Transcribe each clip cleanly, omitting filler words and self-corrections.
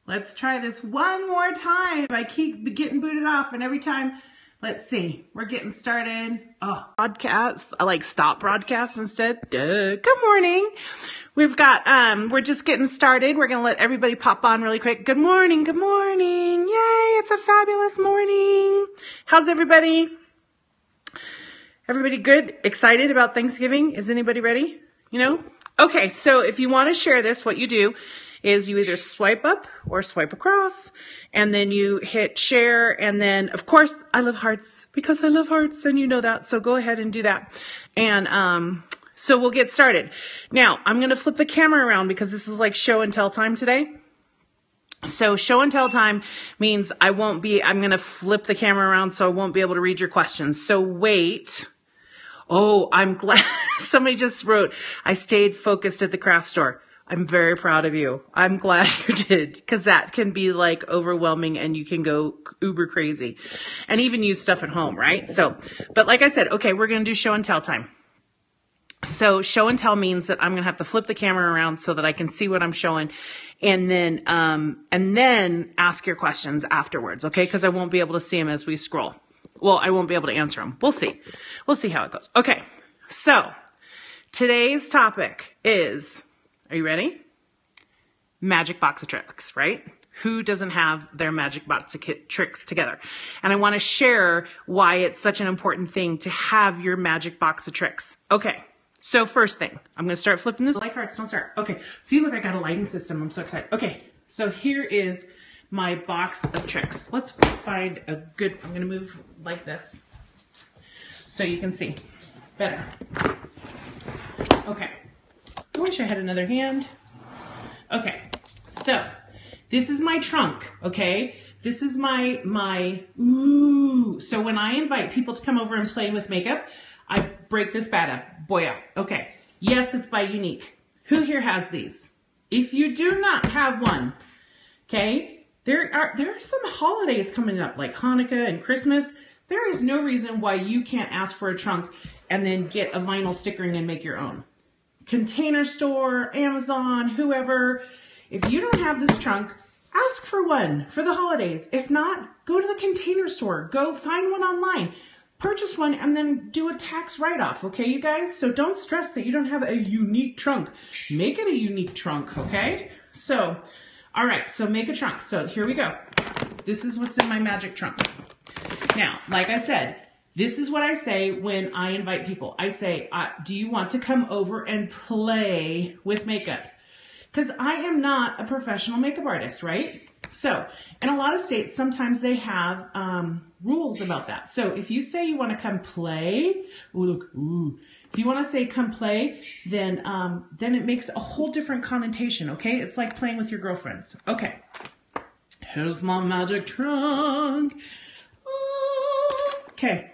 Let's try this one more time. I keep getting booted off, and every time, let's see, we're getting started. Oh, broadcast, I like stop broadcast instead. Duh. Good morning. We've got, we're just getting started. We're going to let everybody pop on really quick. Good morning. Good morning. Yay. It's a fabulous morning. How's everybody? Everybody good? Excited about Thanksgiving? Is anybody ready? You know? Okay. So if you want to share this, what you do is you either swipe up or swipe across, and then you hit share. And then of course I love hearts because I love hearts, and you know that. So go ahead and do that. And, so we'll get started. Now, I'm going to flip the camera around because this is like show and tell time today. So show and tell time means I'm going to flip the camera around so I won't be able to read your questions. So wait. Oh, I'm glad somebody just wrote, I stayed focused at the craft store. I'm very proud of you. I'm glad you did, because that can be like overwhelming and you can go uber crazy and even use stuff at home, right? So, but like I said, okay, we're going to do show and tell time. So show and tell means that I'm going to have to flip the camera around so that I can see what I'm showing, and then ask your questions afterwards. Okay. Cause I won't be able to see them as we scroll. Well, I won't be able to answer them. We'll see. We'll see how it goes. Okay. So today's topic is, are you ready? Magic box of tricks, right? Who doesn't have their magic box of tricks together? And I want to share why it's such an important thing to have your magic box of tricks. Okay. So first thing, I'm going to start flipping this. Like hearts, don't start. Okay. See, look, I got a lighting system. I'm so excited. Okay. So here is my box of tricks. Let's find a good, I'm going to move like this so you can see better. Okay. I wish I had another hand. Okay. So this is my trunk. Okay. This is my, ooh. So when I invite people to come over and play with makeup, I break this bad boy out. Okay. Yes, it's by Youinque. Who here has these? If you do not have one, okay, there are some holidays coming up like Hanukkah and Christmas. There is no reason why you can't ask for a trunk and then get a vinyl stickering and make your own. Container Store, Amazon, whoever. If you don't have this trunk, ask for one for the holidays. If not, go to the Container Store. Go find one online. Purchase one and then do a tax write-off, okay, you guys? So don't stress that you don't have a unique trunk. Make it a unique trunk, okay? So, all right, so make a trunk. So here we go. This is what's in my magic trunk. Now, like I said, this is what I say when I invite people. I say, do you want to come over and play with makeup? Because I am not a professional makeup artist, right? So, in a lot of states, sometimes they have rules about that. So, if you say you want to come play, ooh, look, ooh. If you want to say come play, then it makes a whole different connotation, okay? It's like playing with your girlfriends. Okay, here's my magic trunk. Ooh. Okay,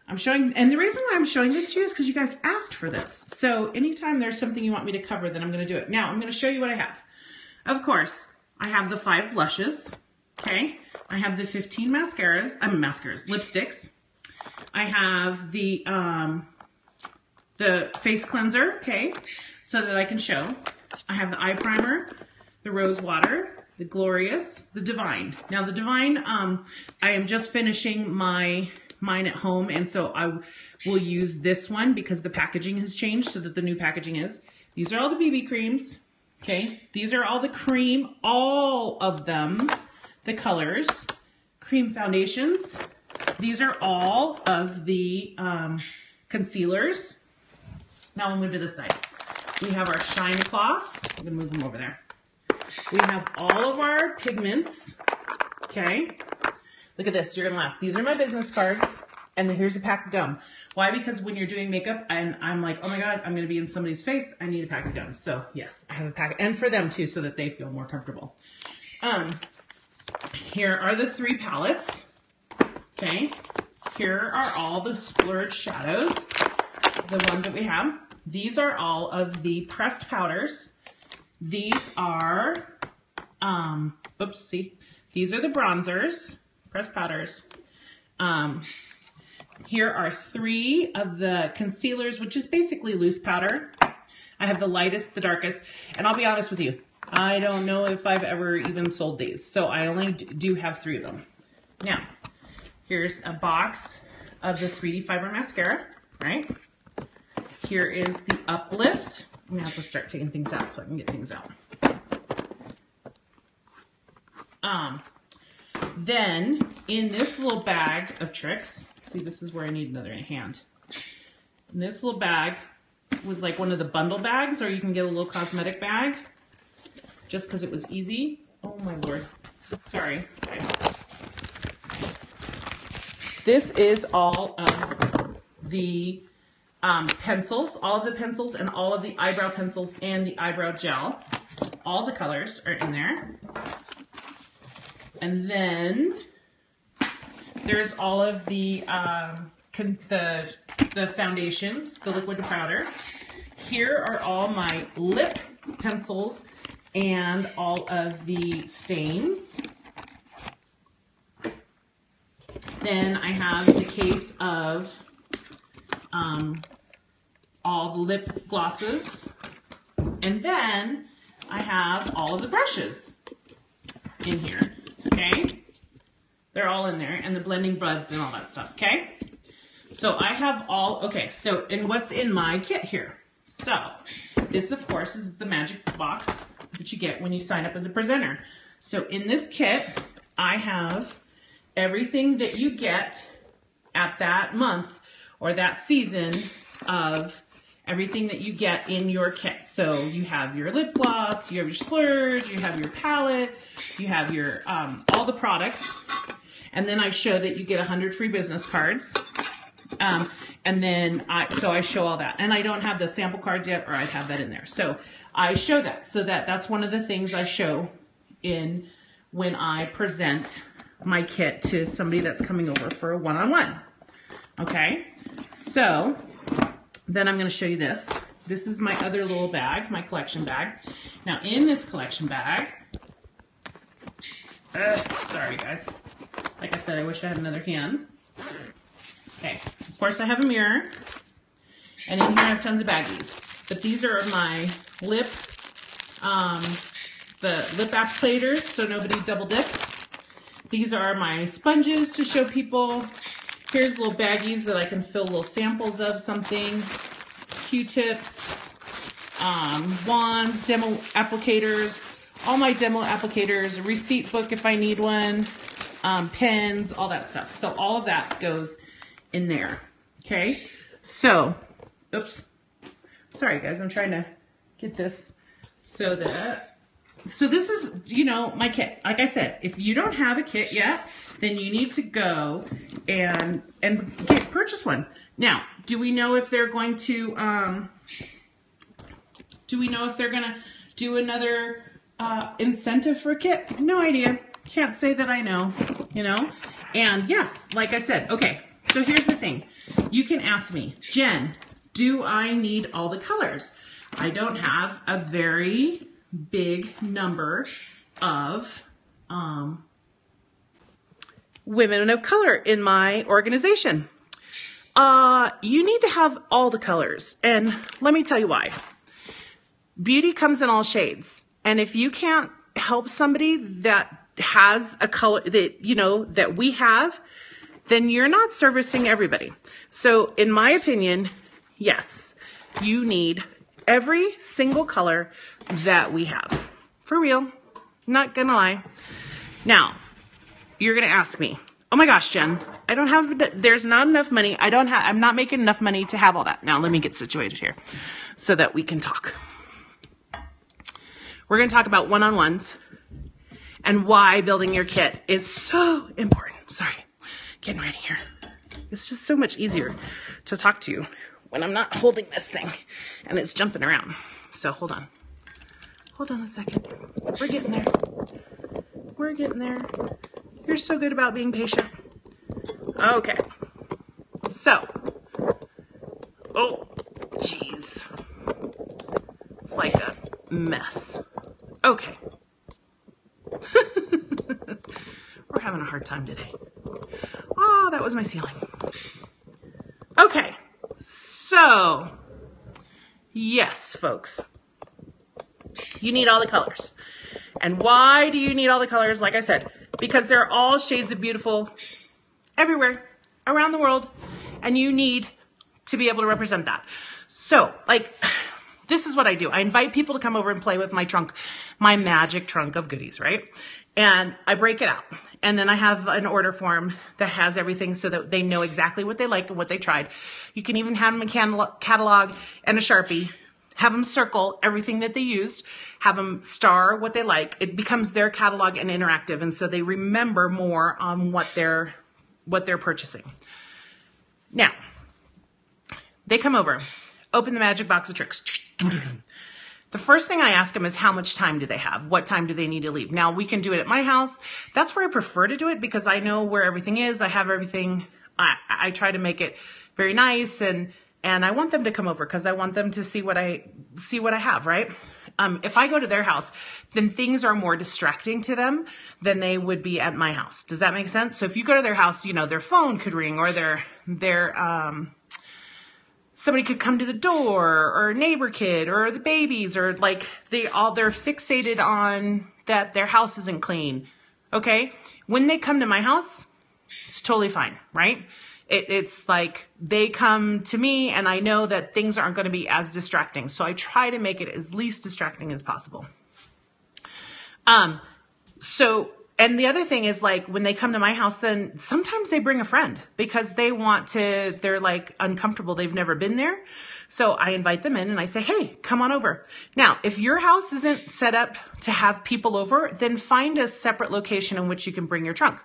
I'm showing, and the reason why I'm showing this to you is because you guys asked for this. So, anytime there's something you want me to cover, then I'm going to do it. Now, I'm going to show you what I have. Of course, I have the 5 blushes, okay? I have the 15 lipsticks. I have the face cleanser, okay, so that I can show. I have the eye primer, the rose water, the Glorious, the Divine. Now the Divine, I am just finishing mine at home, and so I will use this one because the packaging has changed so that the new packaging is. These are all the BB creams. Okay, these are all the cream, all of them, the colors, cream foundations. These are all of the concealers. Now we'll move to this side. We have our shine cloths. I'm going to move them over there. We have all of our pigments. Okay, look at this. You're going to laugh. These are my business cards, and then here's a pack of gum. Why? Because when you're doing makeup and I'm like, oh my God, I'm going to be in somebody's face, I need a pack of gum. So yes, I have a pack, and for them too, so that they feel more comfortable. Here are the 3 palettes. Okay. Here are all the blurred shadows, the ones that we have. These are all of the pressed powders. These are, oops, see, these are the bronzers, pressed powders. Here are 3 of the concealers, which is basically loose powder. I have the lightest, the darkest, and I'll be honest with you, I don't know if I've ever even sold these. So I only do have 3 of them. Now, here's a box of the 3D Fiber Mascara, right? Here is the Uplift. I'm gonna have to start taking things out so I can get things out. Then in this little bag of tricks, see, this is where I need another hand. In this little bag was like one of the bundle bags, or you can get a little cosmetic bag just because it was easy. Oh my Lord. Sorry. Okay. This is all of the pencils, all of the pencils and all of the eyebrow pencils and the eyebrow gel. All the colors are in there. And then there's all of the foundations, the liquid to powder. Here are all my lip pencils and all of the stains. Then I have the case of all the lip glosses. And then I have all of the brushes in here. Okay, they're all in there, and the blending buds and all that stuff. Okay, so I have all, okay, so, and what's in my kit here? So this, of course, is the magic box that you get when you sign up as a presenter. So in this kit, I have everything that you get at that month or that season of everything that you get in your kit. So you have your lip gloss, you have your splurge, you have your palette, you have your all the products, and then I show that you get 100 free business cards. And then I show all that, and I don't have the sample cards yet, or I'd have that in there. So I show that, so that's one of the things I show in when I present my kit to somebody that's coming over for a one-on-one. Okay, so then I'm going to show you this. This is my other little bag, my collection bag. Now in this collection bag, sorry guys, like I said, I wish I had another hand. Okay, of course I have a mirror, and in here I have tons of baggies. But these are my lip, the lip applicators, so nobody double dips. These are my sponges to show people. Here's little baggies that I can fill little samples of something. Q-tips, wands, demo applicators, all my demo applicators, a receipt book if I need one, pens, all that stuff. So all of that goes in there. Okay, so, oops, sorry guys, I'm trying to get this so this is, you know, my kit. Like I said, if you don't have a kit yet, then you need to go and purchase one. Now, do we know if they're going to do another incentive for a kit? No idea. Can't say that I know, you know. And yes, like I said, okay, so here's the thing. You can ask me, Jen, do I need all the colors? I don't have a very big number of women of color in my organization. You need to have all the colors, and let me tell you why. Beauty comes in all shades, and if you can't help somebody that has a color that, you know, that we have, then you're not servicing everybody. So in my opinion, yes, you need every single color that we have. For real, not gonna lie. Now, you're gonna ask me, oh my gosh, Jen, I don't have, there's not enough money. I'm not making enough money to have all that. Now let me get situated here so that we can talk. We're gonna talk about one-on-ones and why building your kit is so important. Sorry, getting ready here. It's just so much easier to talk to you when I'm not holding this thing and it's jumping around. So hold on. Hold on a second. We're getting there. We're getting there. You're so good about being patient. Okay. So. Oh, jeez. It's like a mess. Okay. We're having a hard time today. Oh, that was my ceiling. Okay. So, yes, folks. You need all the colors. And why do you need all the colors? Like I said, because they're all shades of beautiful everywhere around the world, and you need to be able to represent that. So like, this is what I do. I invite people to come over and play with my trunk, my magic trunk of goodies, right? And I break it out. And then I have an order form that has everything so that they know exactly what they like and what they tried. You can even have them a catalog and a Sharpie. Have them circle everything that they used. Have them star what they like. It becomes their catalog and interactive. And so they remember more on what they're purchasing. Now, they come over, open the magic box of tricks. The first thing I ask them is how much time do they have? What time do they need to leave? Now, we can do it at my house. That's where I prefer to do it because I know where everything is. I have everything. I try to make it very nice, and I want them to come over because I want them to see what I have, right? If I go to their house, then things are more distracting to them than they would be at my house. Does that make sense? So if you go to their house, you know, their phone could ring, or somebody could come to the door, or a neighbor kid, or the babies, or like they're fixated on that their house isn't clean. Okay. When they come to my house, it's totally fine, right? It's like they come to me and I know that things aren't going to be as distracting. So I try to make it as least distracting as possible. And the other thing is, like, when they come to my house, then sometimes they bring a friend because they're like uncomfortable. They've never been there. So I invite them in and I say, hey, come on over. Now, if your house isn't set up to have people over, then find a separate location in which you can bring your trunk.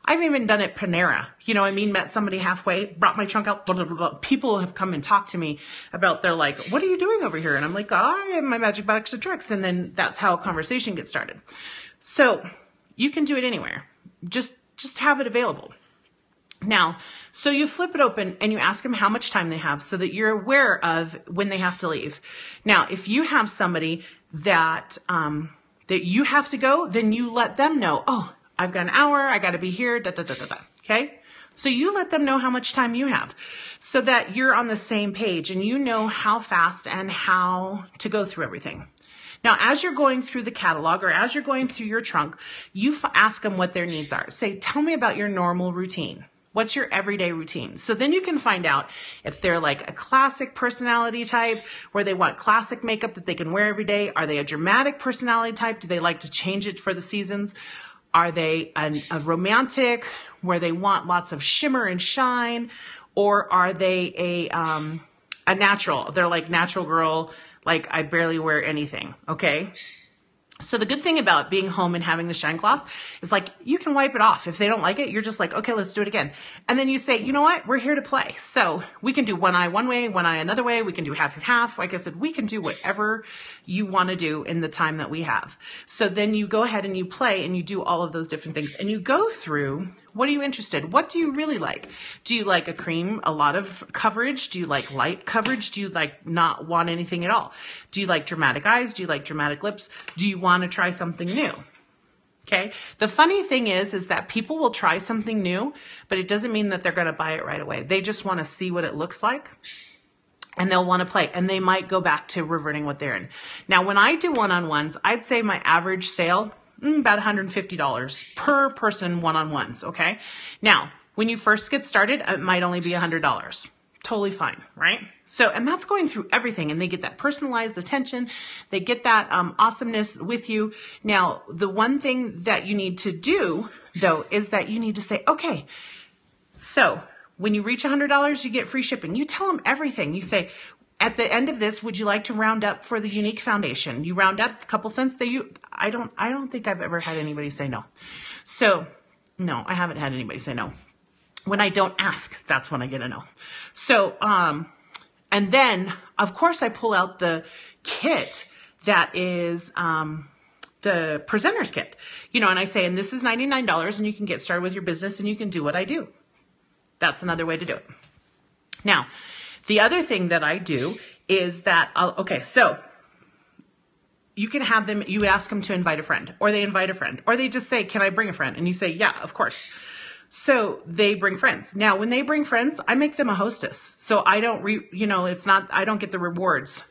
I've even done it Panera. You know what I mean? Met somebody halfway, brought my trunk out, blah, blah, blah, blah. People have come and talked to me about, they're like, what are you doing over here? And I'm like, I have my magic box of tricks. And then that's how a conversation gets started. So you can do it anywhere. Just have it available. Now, so you flip it open and you ask them how much time they have so that you're aware of when they have to leave. Now, if you have somebody that you have to go, then you let them know, oh, I've got an hour, I got to be here, da, da, da, da, da. Okay? So you let them know how much time you have so that you're on the same page and you know how fast and how to go through everything. Now, as you're going through the catalog or as you're going through your trunk, you ask them what their needs are. Say, tell me about your normal routine. What's your everyday routine? So then you can find out if they're like a classic personality type where they want classic makeup that they can wear every day. Are they a dramatic personality type? Do they like to change it for the seasons? Are they a romantic where they want lots of shimmer and shine? Or are they a natural? They're like natural girl, like I barely wear anything, okay? So the good thing about being home and having the shine gloss is like you can wipe it off. If they don't like it, you're just like, okay, let's do it again. And then you say, you know what? We're here to play. So we can do one eye one way, one eye another way. We can do half and half. Like I said, we can do whatever you want to do in the time that we have. So then you go ahead and you play and you do all of those different things. And you go through, what are you interested? What do you really like? Do you like a cream, a lot of coverage? Do you like light coverage? Do you like not want anything at all? Do you like dramatic eyes? Do you like dramatic lips? Do you want to try something new? Okay. The funny thing is that people will try something new, but it doesn't mean that they're going to buy it right away. They just want to see what it looks like and they'll want to play, and they might go back to reverting what they're in. Now, when I do one-on-ones, I'd say my average sale, about $150 per person one-on-ones. Okay. Now, when you first get started, it might only be $100. Totally fine, right? So, and that's going through everything, and they get that personalized attention. They get that awesomeness with you. Now, the one thing that you need to do, though, is that you need to say, okay, so when you reach $100, you get free shipping. You tell them everything. You say, at the end of this, would you like to round up for the Youinque Foundation? You round up a couple cents. I don't think I've ever had anybody say no. So, no, I haven't had anybody say no. When I don't ask, that's when I get a no. So, and then, of course, I pull out the kit that is the presenter's kit, you know, and I say, and this is $99 and you can get started with your business and you can do what I do. That's another way to do it. Now, the other thing that I do is that, okay, so you can have them, you ask them to invite a friend, or they invite a friend, or they just say, can I bring a friend? And you say, yeah, of course. So they bring friends. Now, when they bring friends, I make them a hostess. So I don't, I don't get the rewards.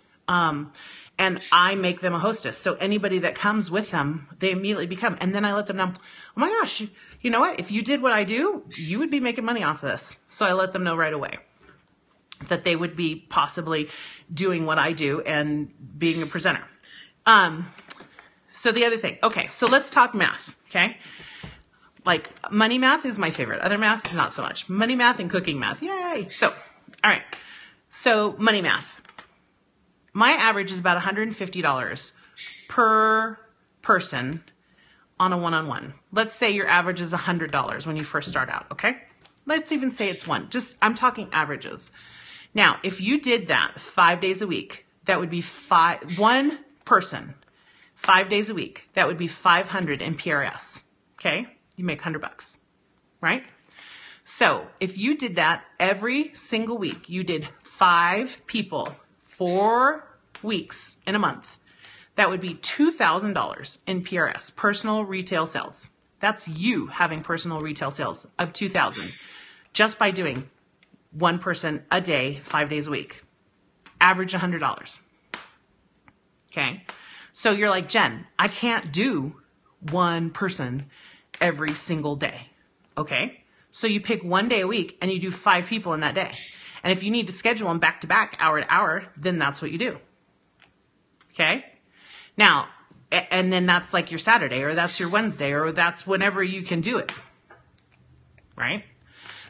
and I make them a hostess. So anybody that comes with them, they immediately become, and then I let them know, oh my gosh, you know what? If you did what I do, you would be making money off of this. So I let them know right away that they would be possibly doing what I do and being a presenter. So the other thing, okay, so let's talk math, okay? Like money math is my favorite. Other math, not so much. Money math and cooking math, yay. So, all right, so money math. My average is about $150 per person on a one-on-one. Let's say your average is $100 when you first start out, okay? Let's even say it's one. I'm talking averages. Now, if you did that 5 days a week, that would be one person, 5 days a week. That would be 500 in PRS, okay? You make $100, right? So if you did that every single week, you did 5 people, 4 weeks in a month, that would be $2,000 in PRS, personal retail sales. That's you having personal retail sales of $2,000 just by doing one person a day, 5 days a week. Average $100. Okay. So you're like, Jen, I can't do one person every single day. Okay. So you pick one day a week and you do 5 people in that day. And if you need to schedule them back to back, hour to hour, then that's what you do. Okay. Now, and then that's like your Saturday, or that's your Wednesday, or that's whenever you can do it. Right.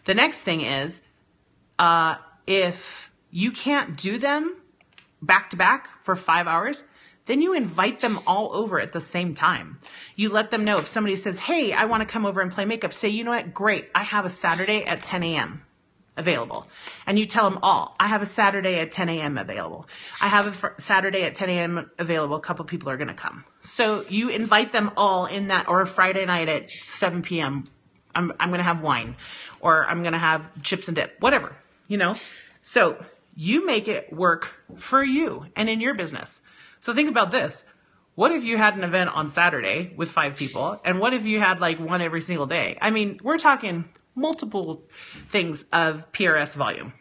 The next thing is, if you can't do them back to back for 5 hours, then you invite them all over at the same time. You let them know if somebody says, hey, I want to come over and play makeup. Say, you know what? Great. I have a Saturday at 10 a.m. available. And you tell them all, I have a Saturday at 10 a.m. available. I have a Saturday at 10 a.m. available. A couple people are going to come. So you invite them all in that, or a Friday night at 7 p.m. I'm going to have wine, or I'm going to have chips and dip, whatever, you know? So you make it work for you and in your business. So think about this. What if you had an event on Saturday with 5 people? And what if you had like one every single day? I mean, we're talking multiple things of PRS volume.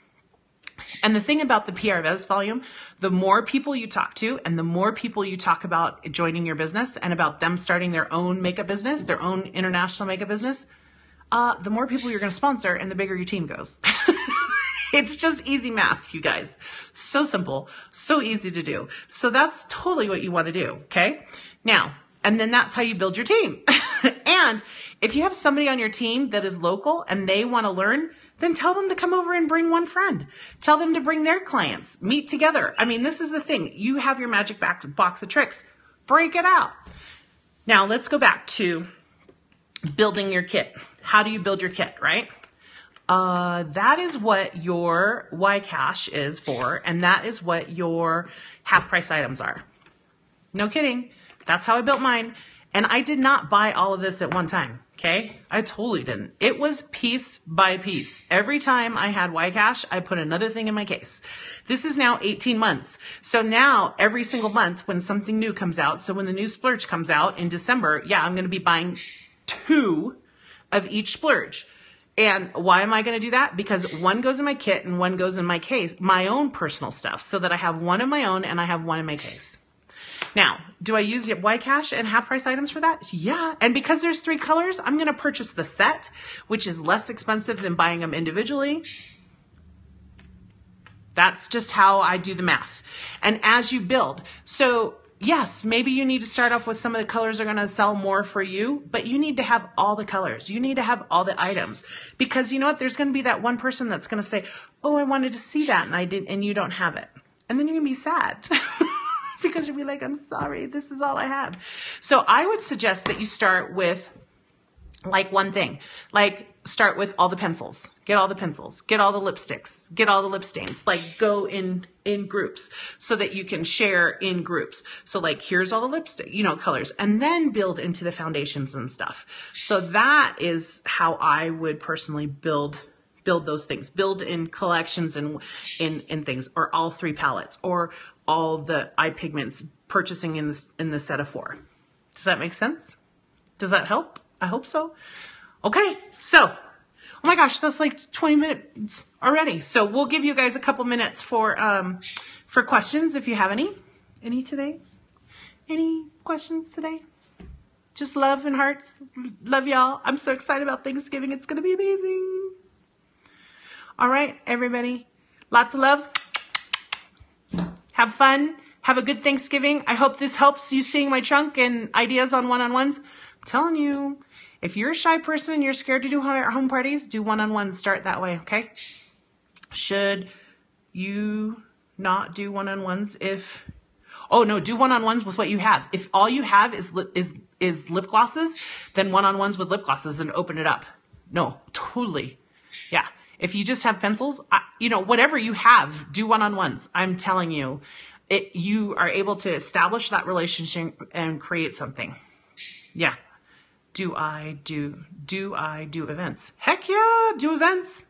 And the thing about the PRS volume, the more people you talk to and the more people you talk about joining your business and about them starting their own makeup business, their own international makeup business, the more people you're going to sponsor and the bigger your team goes. It's just easy math, you guys. So simple, so easy to do. So that's totally what you want to do, okay? Now, and then that's how you build your team. And if you have somebody on your team that is local and they want to learn, then tell them to come over and bring one friend. Tell them to bring their clients. Meet together. I mean, this is the thing. You have your magic box of tricks. Break it out. Now, let's go back to building your kit. How do you build your kit, right? That is what your Youinque is for, and that is what your half price items are. No kidding. That's how I built mine. And I did not buy all of this at one time. Okay. I totally didn't. It was piece by piece. Every time I had Youinque, I put another thing in my case. This is now 18 months. So now every single month when something new comes out, so when the new splurge comes out in December, yeah, I'm going to be buying 2 of each splurge. And why am I going to do that? Because one goes in my kit and one goes in my case, my own personal stuff, so that I have one in my own and I have one in my case. Now, do I use Youinque and half price items for that? Yeah. And because there's 3 colors, I'm going to purchase the set, which is less expensive than buying them individually. That's just how I do the math. And as you build, so yes, maybe you need to start off with some of the colors are going to sell more for you, but you need to have all the colors. You need to have all the items, because you know what? There's going to be that one person that's going to say, oh, I wanted to see that and I didn't, and you don't have it. And then you're going to be sad because you'll be like, I'm sorry, this is all I have. So I would suggest that you start with like one thing, like start with all the pencils, get all the pencils, get all the lipsticks, get all the lip stains, like go in groups so that you can share in groups. So like, here's all the lipstick, you know, colors, and then build into the foundations and stuff. So that is how I would personally build those things, build in collections and in things, or all 3 palettes, or all the eye pigments purchasing in the set of 4. Does that make sense? Does that help? I hope so. Okay, so, oh my gosh, that's like 20 minutes already. So we'll give you guys a couple minutes for questions if you have any. Any today? Any questions today? Just love and hearts. Love y'all. I'm so excited about Thanksgiving. It's going to be amazing. All right, everybody. Lots of love. Have fun. Have a good Thanksgiving. I hope this helps you seeing my trunk and ideas on one-on-ones. I'm telling you, if you're a shy person and you're scared to do home parties, do one-on-ones. Start that way, okay? Should you not do one-on-ones if... Oh, no, do one-on-ones with what you have. If all you have is lip glosses, then one-on-ones with lip glosses and open it up. No, totally. Yeah. If you just have pencils, whatever you have, do one-on-ones. I'm telling you, you are able to establish that relationship and create something. Yeah. Do I do events? Heck yeah, do events.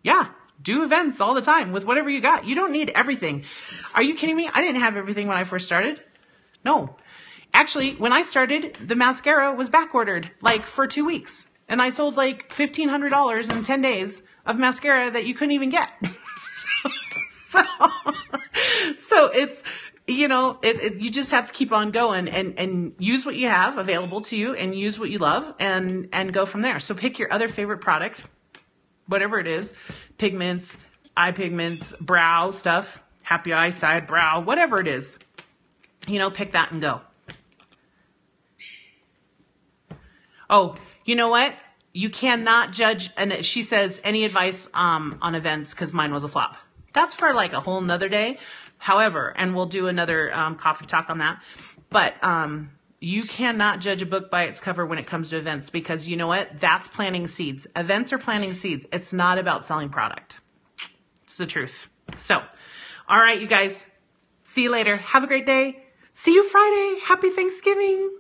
Yeah. Do events all the time with whatever you got. You don't need everything. Are you kidding me? I didn't have everything when I first started. No. Actually, when I started, the mascara was back ordered like for 2 weeks. And I sold like $1,500 in 10 days of mascara that you couldn't even get. so it's, you just have to keep on going and use what you have available to you and use what you love and go from there. So pick your other favorite product, whatever it is, pigments, eye pigments, brow stuff, happy eye, side, brow, whatever it is, pick that and go. Oh, you know what? You cannot judge, and she says, any advice on events, because mine was a flop. That's for like a whole nother day. However, and we'll do another coffee talk on that, but you cannot judge a book by its cover when it comes to events, because you know what? That's planting seeds. Events are planting seeds. It's not about selling product. It's the truth. So, all right, you guys, see you later. Have a great day. See you Friday. Happy Thanksgiving.